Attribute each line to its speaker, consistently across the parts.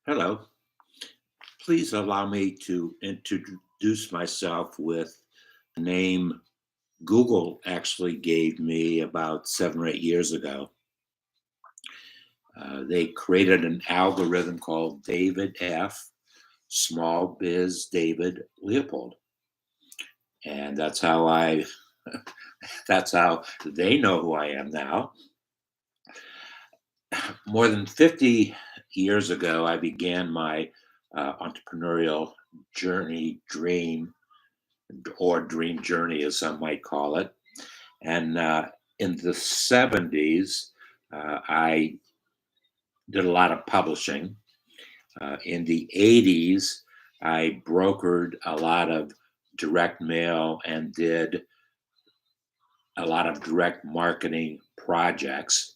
Speaker 1: Hello. Please allow me to introduce myself with the name Google actually gave me about 7 or 8 years ago. They created an algorithm called David F. Small Biz David Leopold, and that's how they know who I am now. More than 50 years ago, I began my entrepreneurial journey, dream, or dream journey, as some might call it. And in the 70s, I did a lot of publishing. In the 80s, I brokered a lot of direct mail and did a lot of direct marketing projects.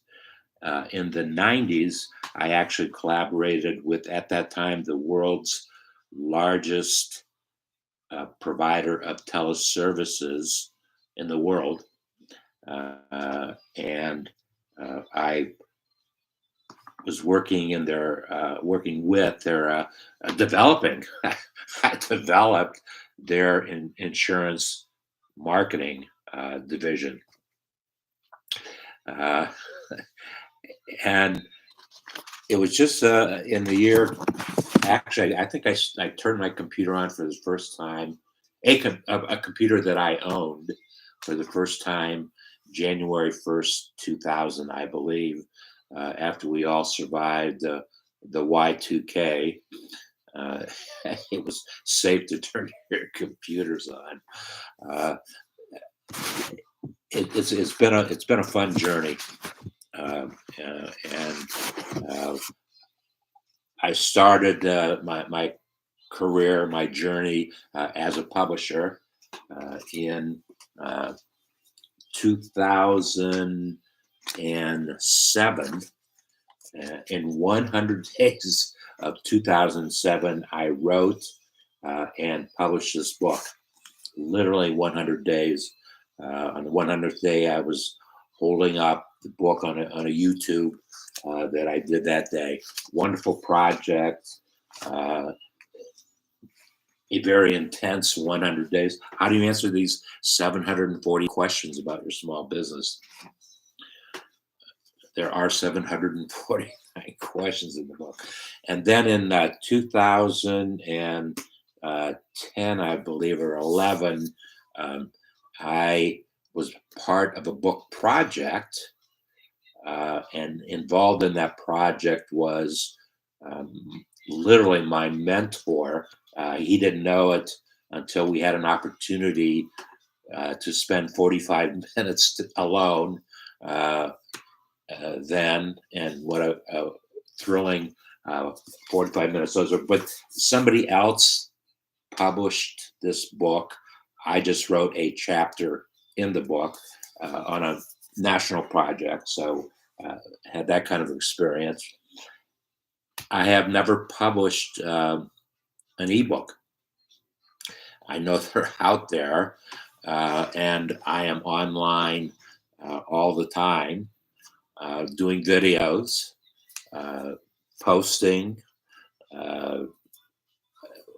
Speaker 1: In the 90s, I actually collaborated with, at that time, the world's largest provider of teleservices in the world. And I was working in their working with their developing. I developed their insurance marketing division, uh, and it was just in the year. Actually, I think I turned my computer on for the first time, a computer that I owned for the first time, January 1st, 2000, I believe, after we all survived the Y2K. Uh, it was safe to turn your computers on. Uh, it's been a fun journey, and uh, I started my career, my journey as a publisher in 2007. In 100 days of 2007, I wrote and published this book. Literally 100 days. On the 100th day, I was holding up the book on a YouTube that I did that day. Wonderful project. A very intense 100 days. How do you answer these 740 questions about your small business? There are 749 questions in the book. And then in 2010, I believe, or 11, I was part of a book project, and involved in that project was literally my mentor. He didn't know it until we had an opportunity to spend 45 minutes alone then, and what a thrilling 45 minutes those were. But somebody else published this book. I just wrote a chapter in the book on a national project, so had that kind of experience. I have never published an ebook. I know they're out there, and I am online all the time, doing videos, posting. Uh,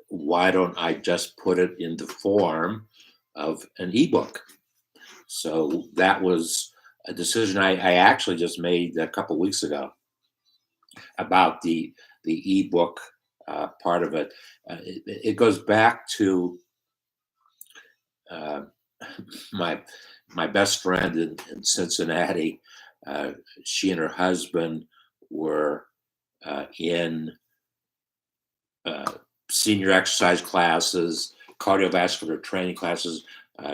Speaker 1: why don't I just put it in the form of an ebook? So that was a decision I actually just made a couple weeks ago about the ebook part of it. It goes back to uh, my best friend in Cincinnati. She and her husband were in senior exercise classes, cardiovascular training classes.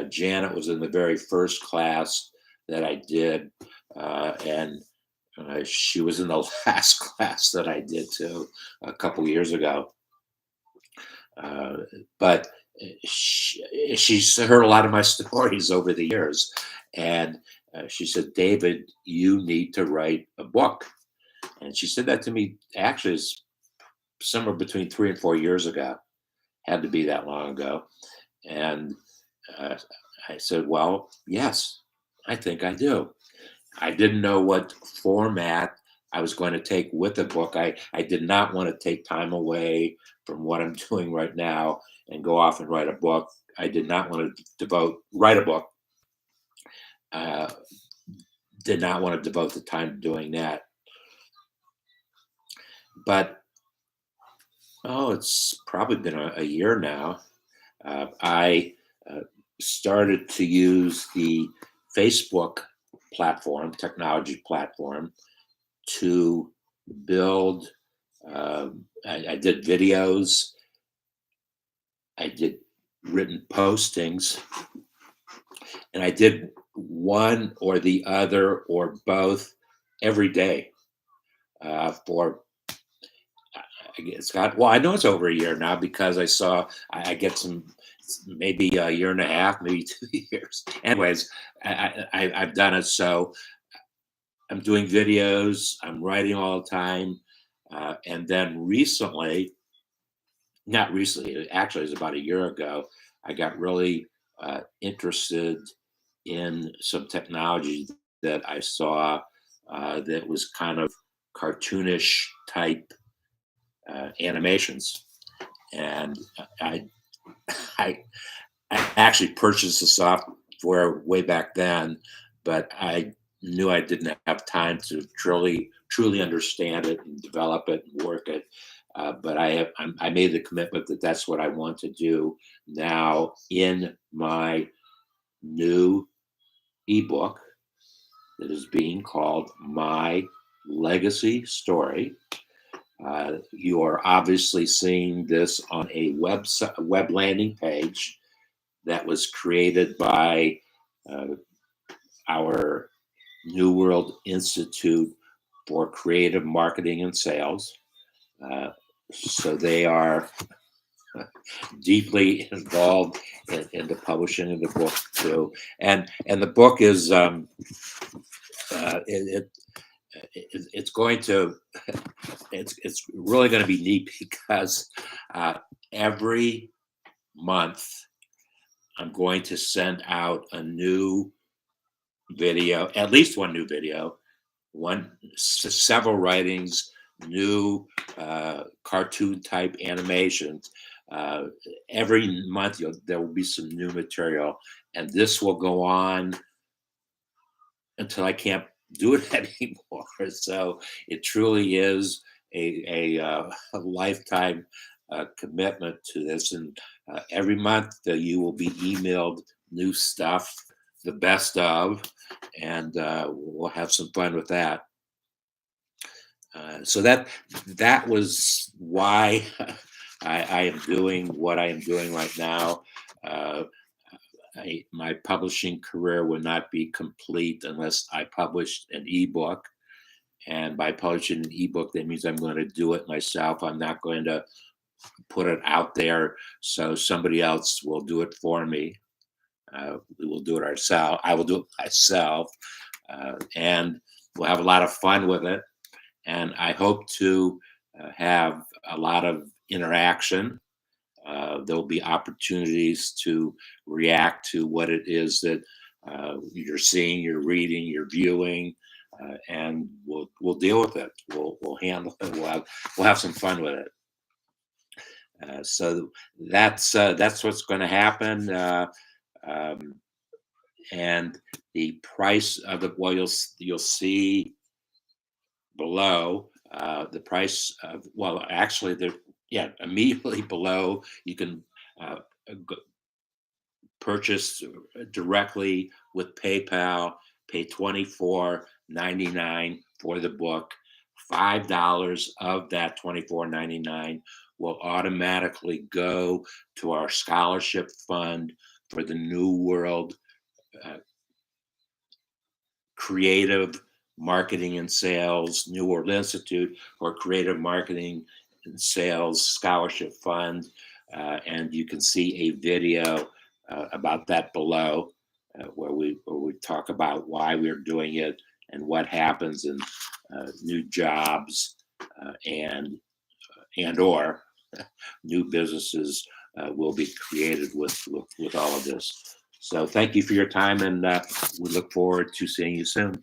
Speaker 1: Janet was in the very first class that I did, and she was in the last class that I did too a couple years ago. But she's heard a lot of my stories over the years, and she said, "David, you need to write a book." And she said that to me actually is somewhere between 3 and 4 years ago. Had to be that long ago. And uh, I said, "Well, yes, I think I do." I didn't know what format I was going to take with the book. I did not want to take time away from what I'm doing right now and go off and write a book. I did not want to write a book. Uh, did not want to devote the time to doing that. But it's probably been a year now. I started to use the Facebook platform, technology platform, to build. I did videos, I did written postings, and I did one or the other or both every day for it's got well, I know it's over a year now because I get some maybe a year and a half, maybe 2 years. Anyways, I've done it. So I'm doing videos, I'm writing all the time, and then recently, not recently, actually, it was about a year ago, I got really interested in some technology that I saw that was kind of cartoonish type animations, and I, I I actually purchased the software way back then, but I knew I didn't have time to truly understand it and develop it and work it. But I made the commitment that that's what I want to do now in my new ebook that is being called My Legacy Story. You are obviously seeing this on a web landing page that was created by uh, our New World Institute for Creative Marketing and Sales. Uh, so they are deeply involved in the publishing of the book too, and the book is it, it's going to it's really going to be neat because every month I'm going to send out a new video, at least one new video, several writings, new cartoon type animations. Uh, every month there will be some new material, and this will go on until I can't do it anymore. So it truly is a lifetime commitment to this. And every month you will be emailed new stuff, the best of, and we'll have some fun with that. So that was why I am doing what I am doing right now. Uh, my publishing career would not be complete unless I published an ebook. And by publishing an ebook, that means I'm going to do it myself. I'm not going to put it out there so somebody else will do it for me. We will do it ourselves. I will do it myself. And we'll have a lot of fun with it. And I hope to have a lot of interaction. There'll be opportunities to react to what it is that you're seeing, you're reading, you're viewing, and we'll deal with it. We'll handle it. We'll have some fun with it. So that's what's going to happen. Um, and the price of it, well, you'll see below the price of, well, actually there, yeah, immediately below you can uh, purchase directly with PayPal, pay $24.99 for the book. $5 of that $24.99 will automatically go to our scholarship fund for the New World uh, Creative Marketing and Sales, New World Institute, or Creative Marketing and Sales Scholarship Fund. And you can see a video about that below, where we talk about why we're doing it and what happens in new jobs and or new businesses will be created with all of this. So thank you for your time, and we look forward to seeing you soon.